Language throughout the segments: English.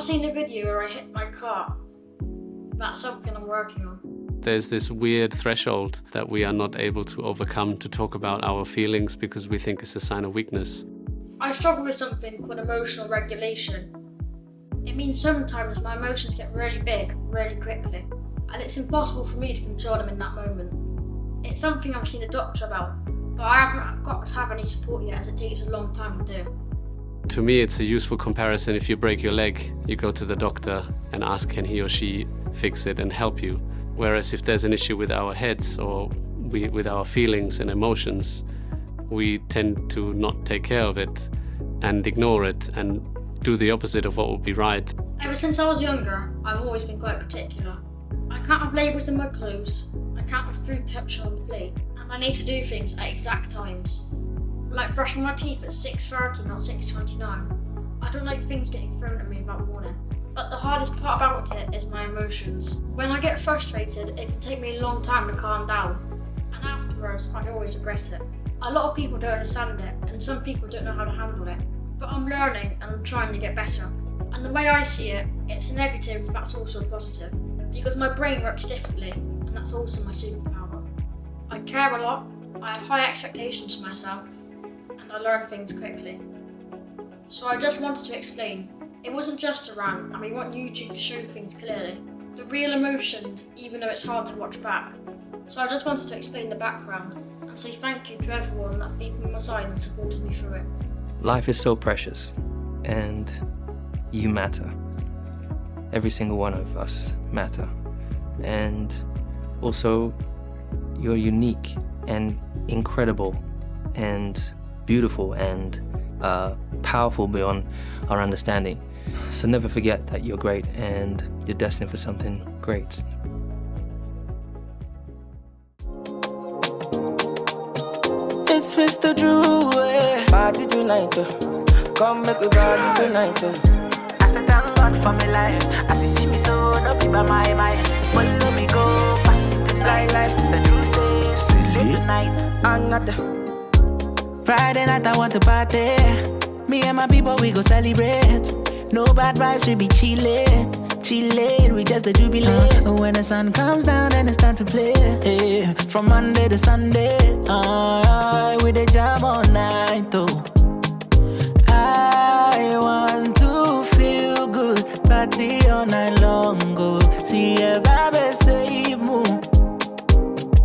seen a video where I hit my car. That's something I'm working on. There's this weird threshold that we are not able to overcome to talk about our feelings because we think it's a sign of weakness. I struggle with something called emotional regulation. It means sometimes my emotions get really big, really quickly, and it's impossible for me to control them in that moment. It's something I've seen a doctor about, but I haven't got to have any support yet as it takes a long time to do. To me, it's a useful comparison. If you break your leg, you go to the doctor and ask can he or she fix it and help you. Whereas if there's an issue with our heads or with our feelings and emotions, we tend to not take care of it and ignore it and do the opposite of what would be right. Ever since I was younger, I've always been quite particular. I can't have labels in my clothes, I can't have food touched on the plate, and I need to do things at exact times. Like brushing my teeth at 6:30, not 6:29. I don't like things getting thrown at me without warning. But the hardest part about it is my emotions. When I get frustrated, it can take me a long time to calm down, and afterwards I always regret it. A lot of people don't understand it, and some people don't know how to handle it. But I'm learning and I'm trying to get better. And the way I see it, it's negative that's also positive. Because my brain works differently, and that's also my superpower. I care a lot, I have high expectations for myself, and I learn things quickly. So I just wanted to explain. It wasn't just a rant, and we want YouTube to show things clearly. The real emotions, even though it's hard to watch back. So I just wanted to explain the background, and say thank you to everyone that's been by my side and supported me through it. Life is so precious, and you matter. Every single one of us matter. And also, you're unique and incredible and beautiful and powerful beyond our understanding. So never forget that you're great and you're destined for something great. It's Mr. Drew, party tonight, come make we party tonight. I said thank God for my life, as you see me so, don't be by my mind. Follow me go, party tonight, like Mr. Drew say, live tonight. Another Friday night I want to party. Me and my people we go celebrate. No bad vibes, we be chillin', we just the jubilate. When the sun comes down and it's time to play, from Monday to Sunday, we the jam all night though. I want to feel good, party all night long, go see a baby say move.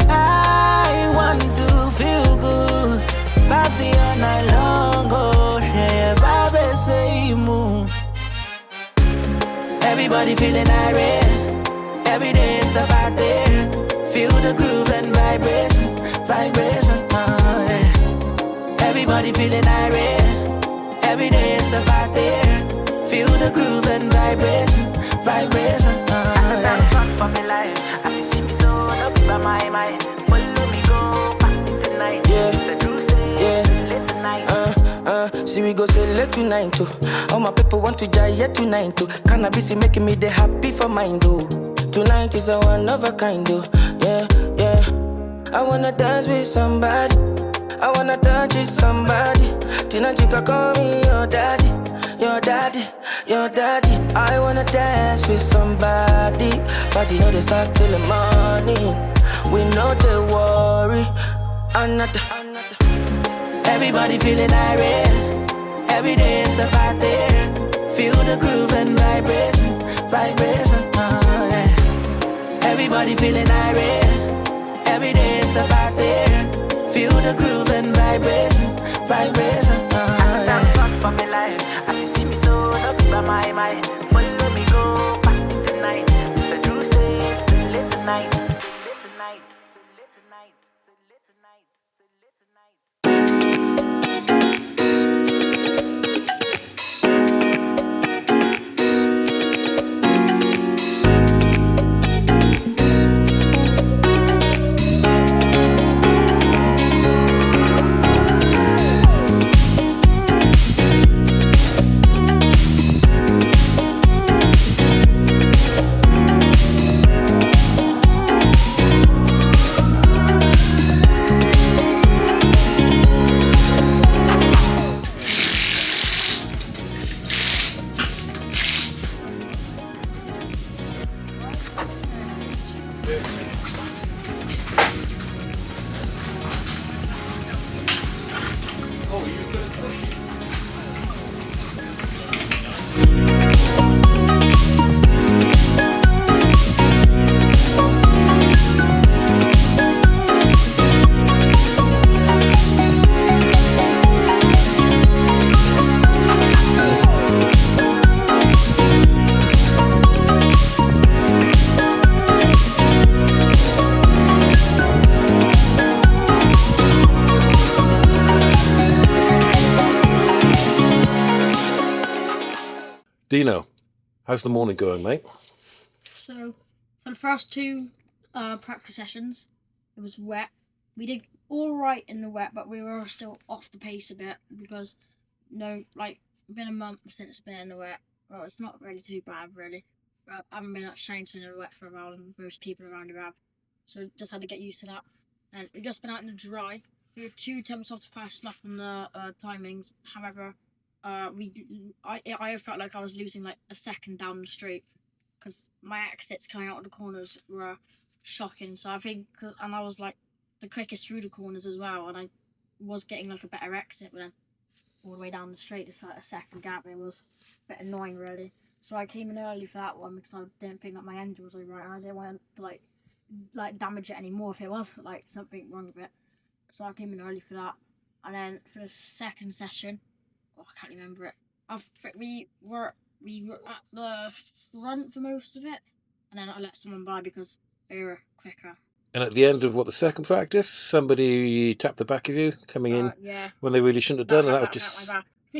I want to feel good, party all night long, go yeah, baby say move. Everybody feeling irate, every day it's a party. Feel the groove and vibration, yeah. Everybody feeling irate, every day it's a party. Feel the groove and vibration, yeah. Thank God for my life, as you see me so, don't be by my mind. Follow me go, party tonight, yeah. Mr. Drew say, yeah. Late tonight. See we go say late tonight too. All my people want to die yet tonight too. Cannabis is making me the happy for mine though. Tonight is a one of a kind though. Yeah, yeah. I wanna dance with somebody, I wanna touch with somebody. Tonight you can call me your daddy, your daddy, your daddy. I wanna dance with somebody, but you know they start till the morning. We know they worry. Another. Everybody feeling irate, every day it's a party. Feel the groove and vibration, yeah. Everybody feeling irate, every day it's a party. Feel the groove and vibration, yeah. Thank God for my life, as you see me so, don't be by my mind. Follow me go, party tonight. Mr. Drew says, late tonight. Deno, how's the morning going, mate? So, for the first two practice sessions, it was wet. We did all right in the wet, but we were still off the pace a bit because, been a month since it's been in the wet. Well, it's not really too bad, really. I haven't been at Shenington in the wet for a while, and most people around here have. So, just had to get used to that. And we've just been out in the dry. We were 2 tenths off the fastest lap on the timings. However, I felt like I was losing like a second down the straight because my exits coming out of the corners were shocking. So I think, and I was like the quickest through the corners as well, and I was getting like a better exit, but then all the way down the straight, it's like a second gap, and it was a bit annoying really. So I came in early for that one because I didn't think that my engine was right, and I didn't want to like damage it anymore if it was like something wrong with it. So I came in early for that, and then for the second session, I can't remember it. We were at the front for most of it, and then I let someone by because they were quicker. And at the end of the second practice, somebody tapped the back of you coming in when they really shouldn't have done, and that was just.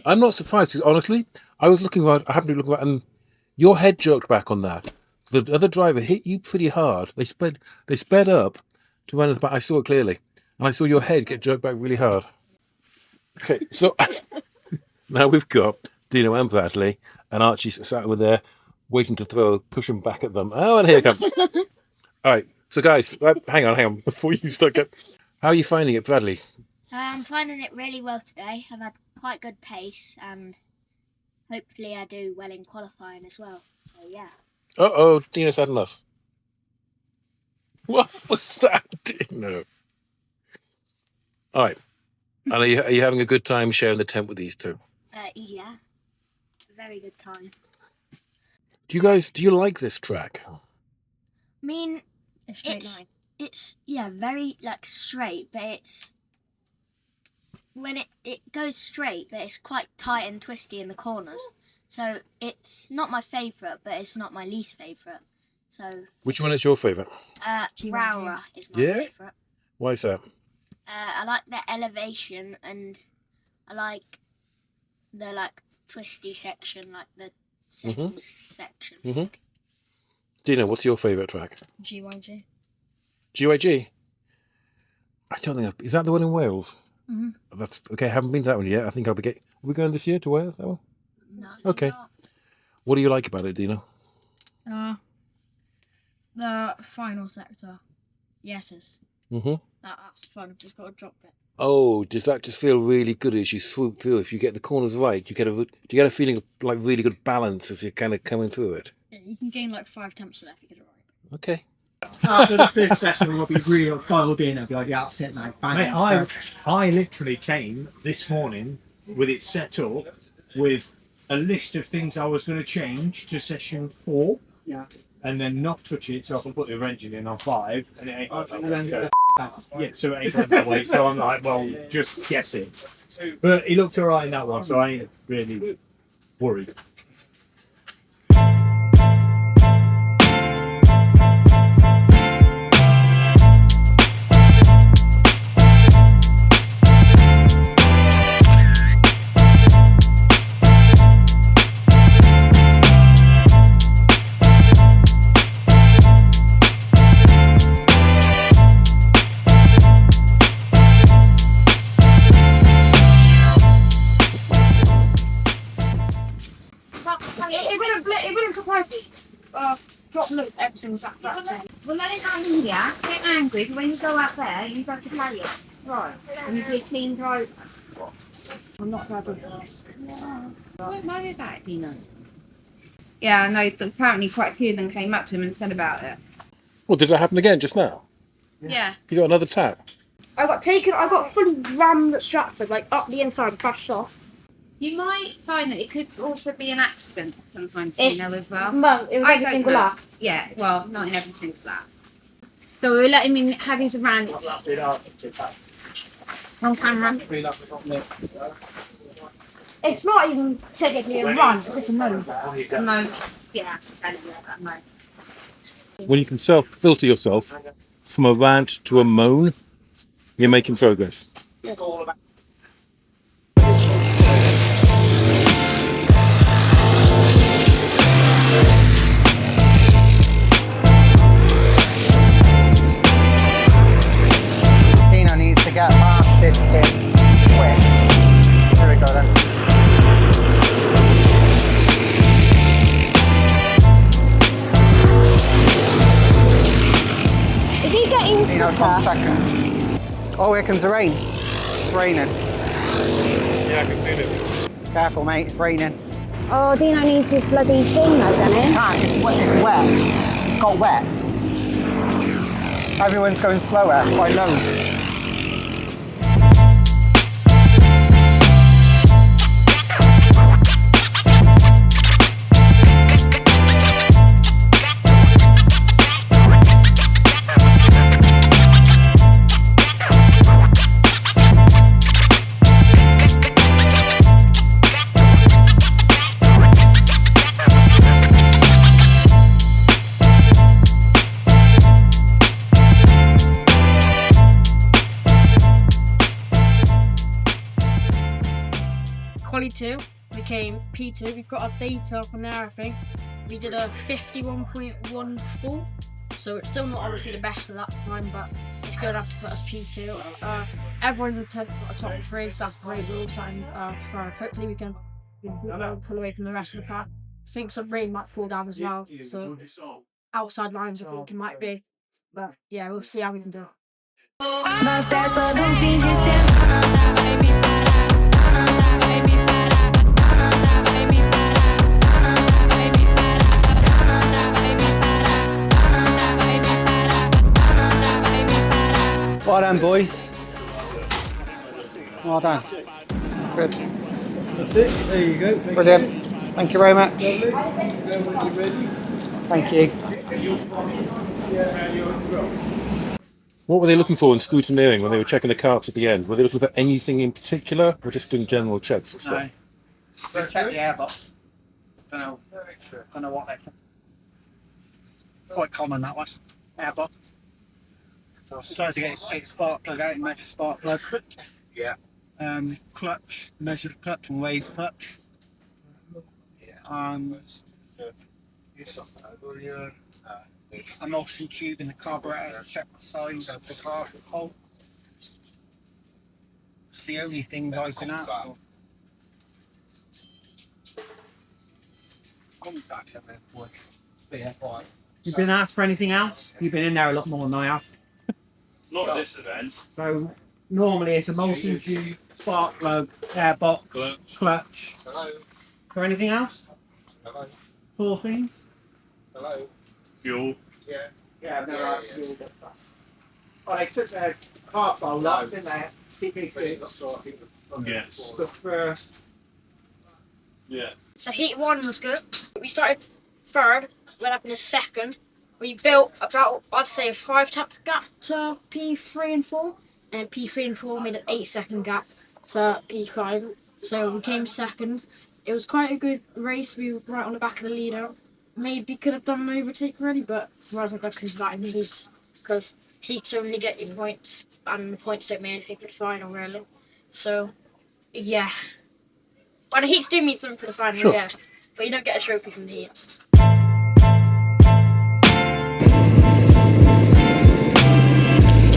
I'm not surprised because honestly, I was looking around. I happened to be looking around, and your head jerked back on that. The other driver hit you pretty hard. They sped up to run us back. I saw it clearly, and I saw your head get jerked back really hard. Okay, so now we've got Deno and Bradley, and Archie sat over there waiting to push them back at them. Oh, and here it comes. All right, so guys, hang on, before you start. How are you finding it, Bradley? I'm finding it really well today. I've had quite good pace, and hopefully I do well in qualifying as well. So yeah. Uh-oh, Deno's had enough. What was that, Deno? All right. And are you having a good time sharing the tent with these two? Yeah. A very good time. Do you like this track? I mean, A straight line. It's very like straight, but it's when it goes straight, but it's quite tight and twisty in the corners. So it's not my favourite, but it's not my least favourite. So Which one is your favourite? Rowra is my favourite. Why is that? I like the elevation, and I like the twisty section, like the second section. Mm-hmm. Deno, what's your favourite track? GYG. GYG? I don't think is that the one in Wales? Mm-hmm. That's okay. I haven't been to that one yet. I think I'll be. Are we going this year to Wales? That one? No, Okay. What do you like about it, Deno? The final sector. Yeses. Mm-hmm. That's fun. I've just got to drop it. Oh, does that just feel really good as you swoop through? If you get the corners right, do you get a feeling of like really good balance as you're kind of coming through it? Yeah, you can gain like 5 temps left if you get it right. Okay. After the fifth session, we'll be real dialed in. I'll be like, yeah, I'll sit now. Mate, I literally came this morning with it set up with a list of things I was going to change to session 4. Yeah. And then not touch it so I can put the engine in on 5. And it ain't got that way. So it ain't got that way. So I'm like, well, just guess it. But he looked alright in that one, so I ain't really worried. It wouldn't surprise me. Drop loop every single Saturday. Well, let it hang in here. Get angry, but when you go out there, you have to play it. Right. And you be a clean driver. I'm not glad with this. Don't worry about it, Deno. Yeah, I know. Apparently, quite a few of them came up to him and said about it. Well, did that happen again just now? Yeah. You got another tap? I got fully rammed at Stratford, like up the inside and crashed off. You might find that it could also be an accident sometimes, Deno, as well. No, it was every single lap. Yeah, well, not in every single lap. So we were letting him have his rant on camera. It's not even technically a run, it's just a mode. A mode. Yeah, that's kind of that mode. When you can self-filter yourself from a rant to a moan, you're making progress. Reckons the rain? It's raining. Yeah, I can feel it. Careful, mate, it's raining. Oh, Dino needs his bloody thing though, doesn't he? Can't, it's wet. It's wet. It's got wet. Everyone's going slower, quite low. Quali 2 became P2. We've got our data from there, I think. We did a 51.14, so it's still not obviously the best at that time, but it's good enough to put us P2. Everyone in the tent got a top 3, so that's great. We're all signed third. Hopefully we can pull away from the rest of the pack. I think some rain might fall down as well, so outside lines I think it might be. But yeah, we'll see how we can do. Well done, boys. Well done. Good. That's it. There you go. Brilliant. Thank you very much. Thank you. What were they looking for in scrutineering when they were checking the carts at the end? Were they looking for anything in particular, or just doing general checks and stuff? No. Check the airbox. Don't know what they're. Quite common, that one. Airbox. Sometimes you get a spark plug out and measure spark plug. Yeah. Clutch, measure clutch and weigh the clutch. Emulsion tube in the carburetor to check the size of the carburetor hole. It's the only things I've been asked for. You've been asked for anything else? You've been in there a lot more than I have. Not at this event. So normally it's emulsion tube, spark plug, airbox, clutch. Hello. For anything else? Hello. 4 things? Hello. Fuel. Yeah. Yeah, I've never had fuel. Oh, they took their car fold up, didn't they? CPC. Yes. But for Yeah. So heat 1 was good. We started third, went up in a second. We built about, I'd say, a 5-tap gap to P3 and 4, and P3 and 4 made an 8-second gap to P5. So we came second. It was quite a good race. We were right on the back of the leader. Maybe could have done an overtake really, but I was like, I couldn't that in the heats because heats only get you points, and the points don't mean anything for the final really. So yeah, well the heats do mean something for the final, Sure. yeah, but you don't get a trophy from the heats.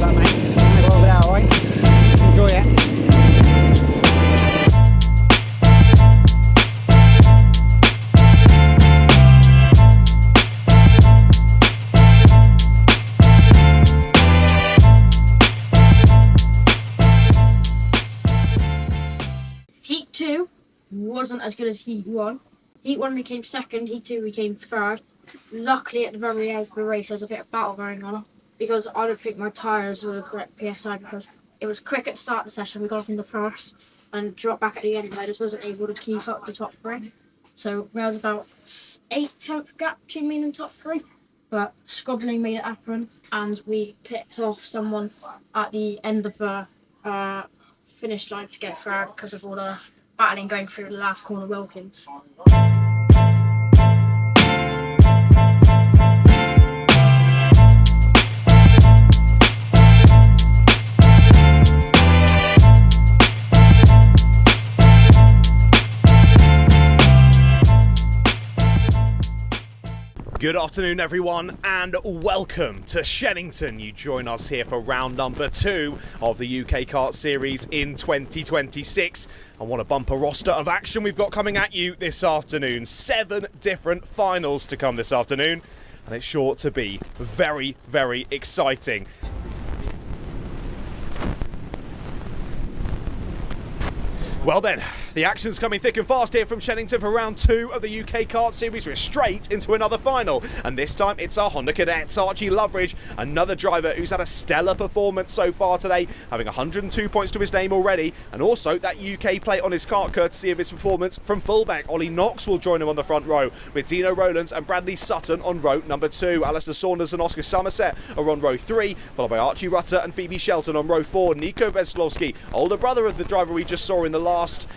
that, mate. I'm gonna go over there, alright? Enjoy it. Heat 2 wasn't as good as Heat 1. Heat 1 we came second, Heat 2 we came third. Luckily at the very end of the race there was a bit of battle going on because I don't think my tyres were the correct PSI because it was quick at the start of the session. We got off in the first and dropped back at the end and I just wasn't able to keep up the top 3. So there was about 8-tenth gap between me and the top 3. But squabbling made it happen and we picked off someone at the end of the finish line to get third because of all the battling going through the last corner Wilkins. Good afternoon everyone and welcome to Shenington. You join us here for round number 2 of the UK Kart Series in 2026. And what a bumper roster of action we've got coming at you this afternoon. 7 different finals to come this afternoon and it's sure to be very, very exciting. Well then, the action's coming thick and fast here from Shenington for round 2 of the UK Kart Series. We're straight into another final, and this time it's our Honda Cadets, Archie Loveridge, another driver who's had a stellar performance so far today, having 102 points to his name already, and also that UK plate on his kart courtesy of his performance from fullback. Ollie Knox will join him on the front row, with Deno Rowlands and Bradley Sutton on row number 2. Alistair Saunders and Oscar Somerset are on row 3, followed by Archie Rutter and Phoebe Shelton on row 4. Nico Veslowski, older brother of the driver we just saw in the last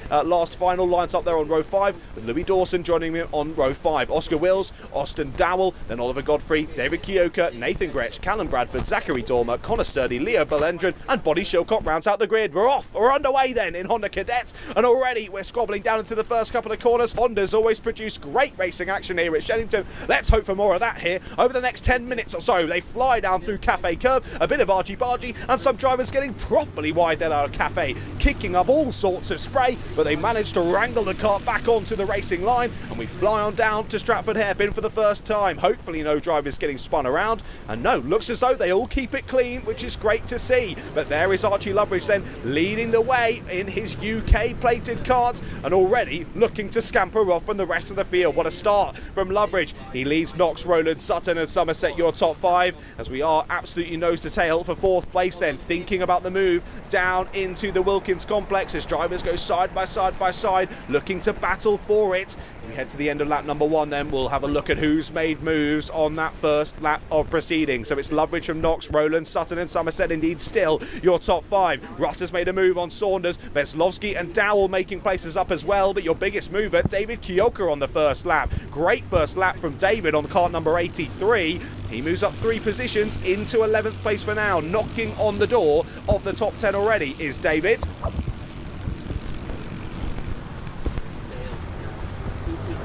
final, lines up there on row 5, with Louis Dawson joining him on row 5. Oscar Wills, Austin Dowell, then Oliver Godfrey, David Kioka, Nathan Gretsch, Callum Bradford, Zachary Dormer, Connor Sturdy, Leo Bellendron and Boddy Shilcock rounds out the grid. We're off, we're underway then in Honda Cadets, and already we're squabbling down into the first couple of corners. Honda's always produced great racing action here at Shenington. Let's hope for more of that here over the next 10 minutes or so. They fly down through Cafe Curve, a bit of argy-bargy, and some drivers getting properly wide there out of Cafe, kicking up all sorts of spray, but they managed to wrangle the kart back onto the racing line, and we fly on down to Stratford Hairpin for the first time. Hopefully no drivers getting spun around, and no, looks as though they all keep it clean, which is great to see. But there is Archie Loveridge then leading the way in his UK plated karts, and already looking to scamper off from the rest of the field. What a start from Loveridge. He leads Knox, Rowland, Sutton and Somerset, your top 5, as we are absolutely nose to tail for 4th place then, thinking about the move down into the Wilkins complex as drivers go side by side by side, looking to battle for it. We head to the end of lap number 1 then. We'll have a look at who's made moves on that first lap of proceedings. So it's Loveridge from Knox, Rowland, Sutton and Somerset indeed still your top 5. Rutter's made a move on Saunders, Veslowski and Dowell making places up as well, but your biggest mover, David Kioka on the first lap. Great first lap from David on kart number 83. He moves up 3 positions into 11th place for now, knocking on the door of the top 10 already is David.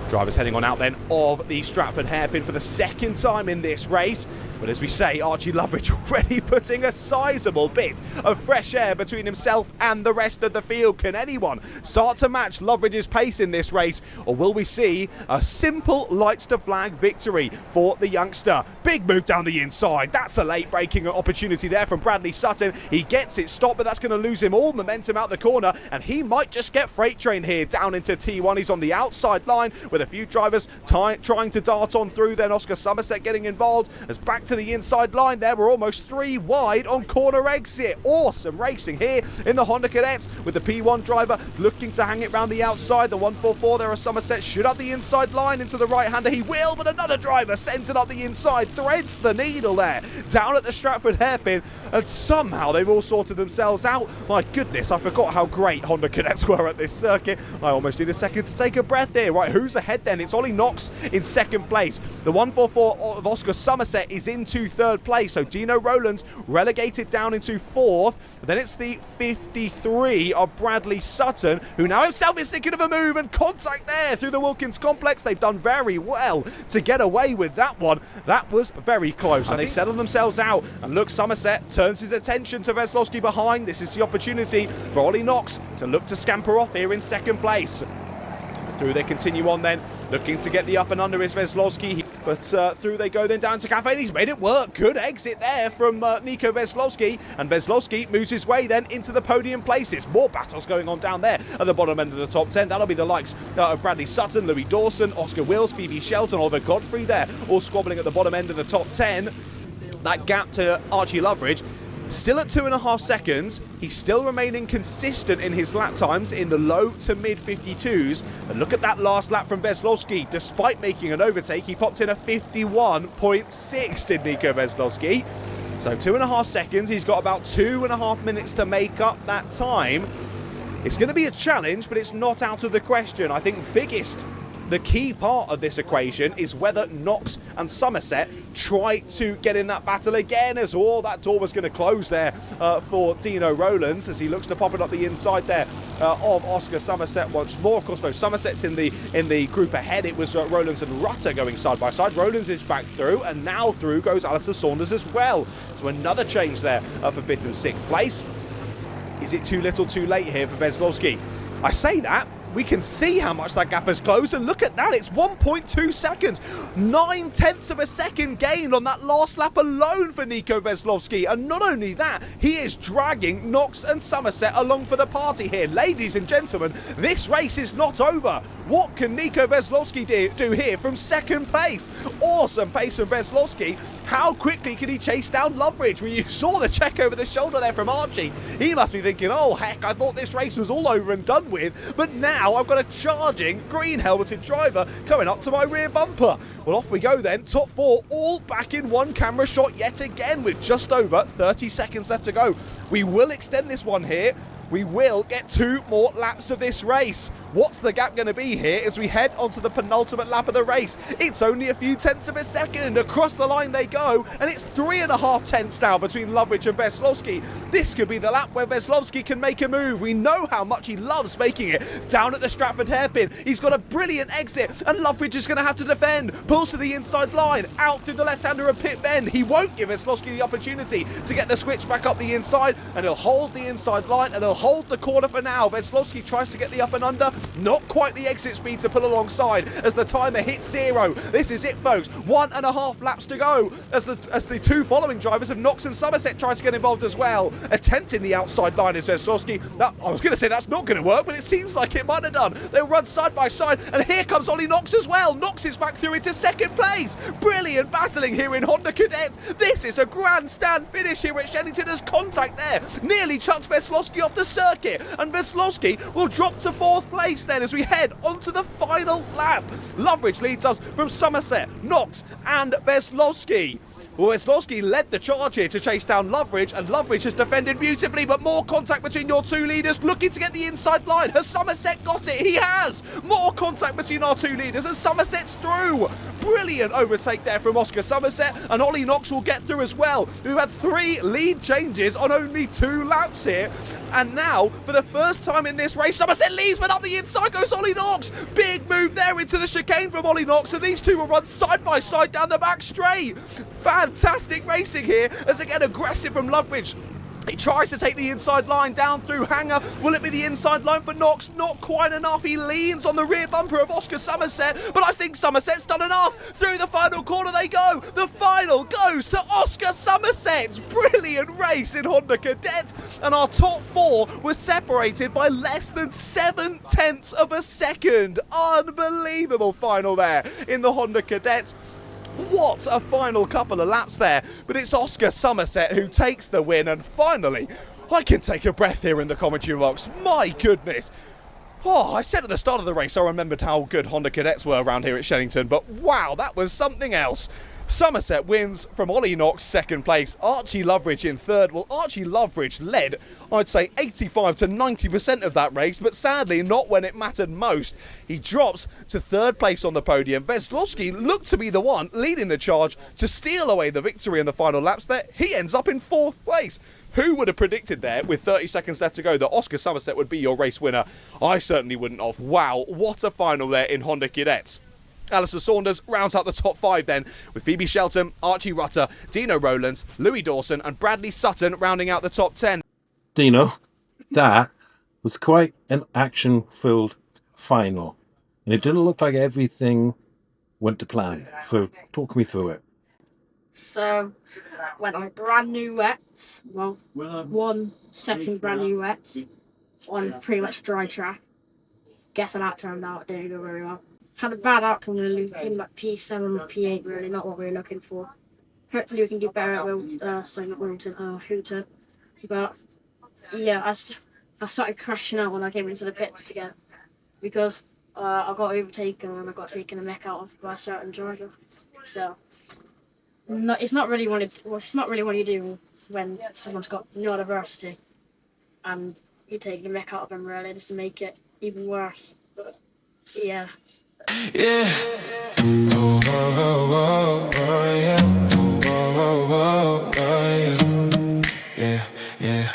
Drivers heading on out then of the Stratford Hairpin for the second time in this race. But as we say, Archie Loveridge already putting a sizable bit of fresh air between himself and the rest of the field. Can anyone start to match Loveridge's pace in this race? Or will we see a simple lights to flag victory for the youngster? Big move down the inside. That's a late braking opportunity there from Bradley Sutton. He gets it stopped, but that's going to lose him all momentum out the corner. And he might just get freight train here down into T1. He's on the outside line with a few drivers trying to dart on through. Then Oscar Somerset getting involved as back to the inside line there. We're almost 3 wide on corner exit. Awesome racing here in the Honda Cadets with the P1 driver looking to hang it round the outside. The 144 there as Somerset should up the inside line into the right-hander. He will, but another driver sends it up the inside, threads the needle there down at the Stratford Hairpin, and somehow they've all sorted themselves out. My goodness, I forgot how great Honda Cadets were at this circuit. I almost need a second to take a breath here. Right, who's ahead then? It's Ollie Knox in 2nd place. The 144 of Oscar Somerset is into 3rd place, so Deno Rowlands relegated down into 4th. Then it's the 53 of Bradley Sutton, who now himself is thinking of a move, and contact there through the Wilkins complex. They've done very well to get away with that one. That was very close, and they settle themselves out. And look, Somerset turns his attention to Veslowski behind. This is the opportunity for Ollie Knox to look to scamper off here in 2nd place. Through they continue on then, looking to get the up and under is Veslowski, but through they go then down to Cafe, and he's made it work. Good exit there from Nico Veslowski, and Veslowski moves his way then into the podium places. More battles going on down there at the bottom end of the top 10. That'll be the likes of Bradley Sutton, Louis Dawson, Oscar Wills, Phoebe Shelton, Oliver Godfrey there, all squabbling at the bottom end of the top 10. That gap to Archie Loveridge still at 2.5 seconds. He's still remaining consistent in his lap times in the low to mid 52s. But look at that last lap from Veslowski. Despite making an overtake, he popped in a 51.6, did Nico Veslowski. So 2.5 seconds. He's got about 2.5 minutes to make up that time. It's going to be a challenge, but it's not out of the question. I think the key part of this equation is whether Knox and Somerset try to get in that battle again, as that door was going to close there for Deno Rowlands as he looks to pop it up the inside there of Oscar Somerset once more. Of course, no, Somerset's in the group ahead. It was Rowlands and Rutter going side by side. Rowlands is back through, and now through goes Alistair Saunders as well. So another change there for 5th and 6th place. Is it too little too late here for Veslowski? I say that, we can see how much that gap has closed, and look at that, it's 1.2 seconds. 9/10 of a second gained on that last lap alone for Nico Veslovsky. And not only that, he is dragging Knox and Somerset along for the party here. Ladies and gentlemen, this race is not over. What can Nico Veslovsky do here from second place? Awesome pace from Veslovsky. How quickly can he chase down Loveridge? Well, you saw the check over the shoulder there from Archie. He must be thinking, oh heck, I thought this race was all over and done with, but now I've got a charging green helmeted driver coming up to my rear bumper. Well, off we go then. Top four all back in one camera shot yet again with just over 30 seconds left to go. We will extend this one here. We will get 2 more laps of this race. What's the gap going to be here as we head onto the penultimate lap of the race? It's only a few tenths of a second. Across the line they go, and it's 3.5 tenths now between Loveridge and Veslovsky. This could be the lap where Veslovsky can make a move. We know how much he loves making it. Down at the Stratford hairpin, he's got a brilliant exit, and Loveridge is going to have to defend. Pulls to the inside line, out through the left-hander of pit bend. He won't give Veslovsky the opportunity to get the switch back up the inside, and he'll hold the inside line, and he'll hold the corner for now. Veslovsky tries to get the up and under. Not quite the exit speed to pull alongside as the timer hits 0. This is it, folks. 1.5 laps to go as the 2 following drivers of Knox and Somerset try to get involved as well. Attempting the outside line is Veslovsky. I was going to say that's not going to work, but it seems like it might have done. They'll run side by side, and here comes Ollie Knox as well. Knox is back through into second place. Brilliant battling here in Honda Cadets. This is a grandstand finish here at Shenington as contact there nearly chucks Veslovsky off the circuit, and Veslovsky will drop to 4th place then as we head onto the final lap. Loveridge leads us from Somerset, Knox and Veslovsky. Well, Veslovsky led the charge here to chase down Loveridge, and Loveridge has defended beautifully, but more contact between your 2 leaders, looking to get the inside line. Has Somerset got it? He has! More contact between our 2 leaders, and Somerset's through. Brilliant overtake there from Oscar Somerset, and Ollie Knox will get through as well. We've had 3 lead changes on only 2 laps here, and now, for the first time in this race, Somerset leads, but up the inside goes Ollie Knox. Big move there into the chicane from Ollie Knox, and these 2 will run side by side down the back straight. Fantastic racing here as again aggressive from Loveridge. He tries to take the inside line down through Hanger. Will it be the inside line for Knox? Not quite enough. He leans on the rear bumper of Oscar Somerset, but I think Somerset's done enough. Through the final corner they go. The final goes to Oscar Somerset. Brilliant race in Honda Cadets, and our top 4 were separated by less than 7/10 of a second. Unbelievable final there in the Honda Cadets. What a final couple of laps there, but it's Oscar Somerset who takes the win, and finally I can take a breath here in the commentary box. My goodness. Oh, I said at the start of the race I remembered how good Honda Cadets were around here at Shenington, but wow, that was something else. Somerset wins from Ollie Knox, 2nd place. Archie Loveridge in 3rd. Well, Archie Loveridge led, I'd say, 85 to 90% of that race, but sadly not when it mattered most. He drops to 3rd place on the podium. Veslovsky looked to be the one leading the charge to steal away the victory in the final laps there. He ends up in 4th place. Who would have predicted there, with 30 seconds left to go, that Oscar Somerset would be your race winner? I certainly wouldn't have. Wow, what a final there in Honda Cadets. Alistair Saunders rounds out the top 5 then, with Phoebe Shelton, Archie Rutter, Deno Rowlands, Louis Dawson and Bradley Sutton rounding out the top 10. Deno, that was quite an action-filled final, and it didn't look like everything went to plan. So talk me through it. So, went on brand new wets, well, 1 second brand new wets on pretty much dry track. Guessing that turned out, didn't go very well. Had a bad outcome in like P7 or P8, really, not what we were looking for. Hopefully we can do better at Hooter. But yeah, I started crashing out when I came into the pits again, because I got overtaken and I got taken a mech out of by a certain driver. So it's not really what you do when someone's got no adversity, and you take the mech out of them, really, just to make it even worse. But yeah. Yeah. Oh, oh, oh, oh, yeah. Oh, oh, oh, oh, yeah. Yeah,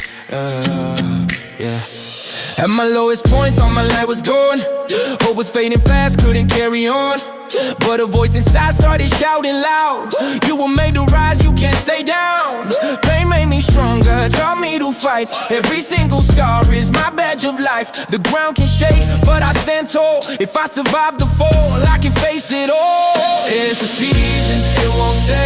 yeah. At my lowest point, thought my light was gone. Hope was fading fast, couldn't carry on. But a voice inside started shouting loud. You were made to rise, you can't stay down. Pain made me stronger, taught me to fight. fight. Every single scar is my badge of life. The ground can shake, but I stand tall. If I survive the fall, I can face it all. It's a season, it won't stay.